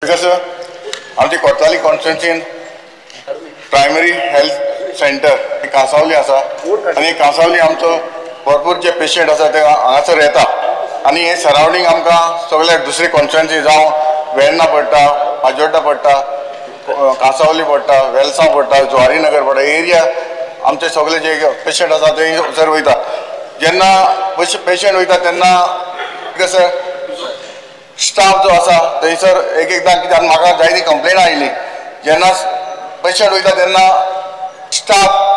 कसं आमची Cortalim कॉन्स्टिट्युएन्सीन primary health centre Cansaulim आसा आनी कांसावली आमचो भरपूर जे पेशंट आसा ते हांगासर येता आनी हे सरावंडींग आमकां सगळे दुसरी कॉन्स्टिट्युएन्सी जावं वेर्णा पडटा, माजोड्डा पडटा, कांसावली पडटा, वेलसांव पडटा, जुवारीनगर पडटा, एरिया आमचे सगळे जे पेशंट आसा ते हंगसर वयता. जेन्ना पेशंट वयता तेन्ना कसं स्टाफ जो आसा थंयसर एकदां कित्याक म्हाका जायती कंप्लेन आयली जेन्ना पेशंट वयता तेन्ना स्टाफ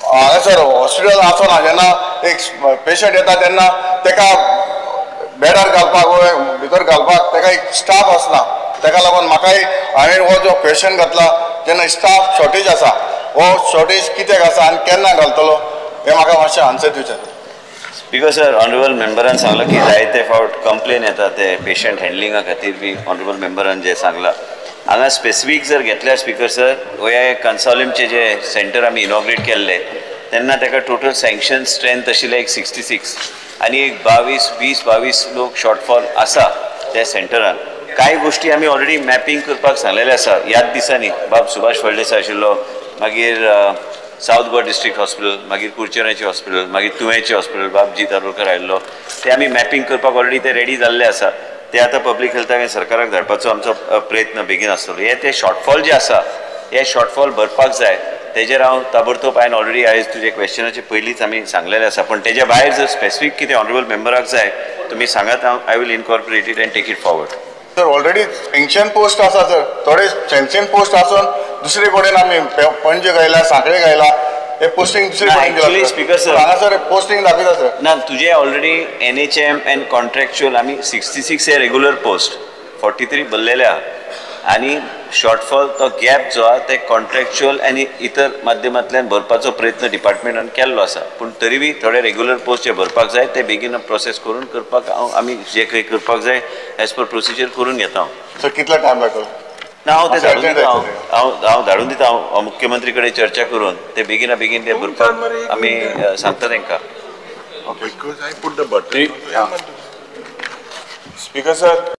हांगासर हॉस्पिटल आसना. जेन्ना एक पेशंट येता तेन्ना ताका बेडार घालपाक भितर घालपाक ताका एक स्टाफ आसना. ताका लागून म्हाकाय हांवें हो जो क्वेश्चन घातला जेन्ना स्टाफ शॉर्टेज आसा हो शॉर्टेज कित्याक आसा आनी केन्ना घालतलो हें म्हाका मातशें आन्सर दिवचें. स्पीकर सर, ऑनरेबल मेंबरान सांगला की जायते फावट कंप्लेन येता ते पेशंट हँडलिंगा खातीर बी ऑनरेबल मेंबरान जे सांगला हांगा स्पेसिफीक जर घेतल्यार स्पीकर सर हे कांसावलीमचे जे सेंटर आमी इनॉग्रेट केल्ले तेन्ना ताका टोटल सँक्शन स्ट्रेंथ आशिल्ले एक 66 आनी एक 20 लोक शॉर्टफॉल आसा त्या सेंटरान. कांय गोश्टी आमी ऑलरेडी मॅपिंग करपाक सांगलेले आसा. ह्याच दिसांनी बाब सुभाष फळदेसाय आशिल्लो, मागीर साउथ गोवा डिस्ट्रिक्ट हॉस्पिटल, मागीर कुर्चेराचें हॉस्पिटल, मागीर तुवेंचें हॉस्पिटल बाब जी तारोलकर आयिल्लो ते आमी मॅपिंग करपाक ऑलरेडी ते रेडी जाल्ले आसा. ते आतां पब्लीक हेल्थाक सरकाराक धाडपाचो आमचो प्रयत्न बेगीन आसतलो. हे ते शॉर्टफॉल जे आसा हे शॉर्टफॉल भरपाक जाय तेजेर हांव ताबडतोब हांवें ऑलरेडी आयज तुजे क्वेश्चनाचे पयलींच आमी सांगलेलें आसा. पण तेज्या भायर जर स्पेसिफीक कितें ऑनरेबल मेंबराक जाय तुमी सांगात, I will incorporate it and take it forward. Sir already sanction post आसा सर, थोडे सँक्शन पोस्ट आसून दुसरे कडेन आमी पणजे गायला, सांखळे गायला, हे पोस्टिंग दुसरे कडेन स्पीकर सर हांगासर पोस्टिंग दाखयता सर. ना, तुजे ऑलरेडी NHM एंड कॉन्ट्रॅक्च्युअल आमी 66 हे रेग्युलर पोस्ट 43 भरलेले आहा आनी शॉर्टफॉल तो गॅप जो आहा ते कॉन्ट्रॅक्च्युअल आनी इतर माध्यमांतल्यान भरपाचो प्रयत्न डिपार्टमेंटान केल्लो आसा. पूण तरी बी थोडे रेग्युलर पोस्ट जे भरपाक जाय ते बेगीन प्रोसेस करून करपाक आमी जे काही करपाक जाय एज पर प्रोसिजर करून घेता. सर कितलो टायम लागतलो? ना, हांव ते धाडून दिता. हांव धाडून दिता. हांव मुख्यमंत्री कडेन चर्चा करून ते बेगिना बेगीन ते भरपाक आमी सांगता तांकां. Speaker sir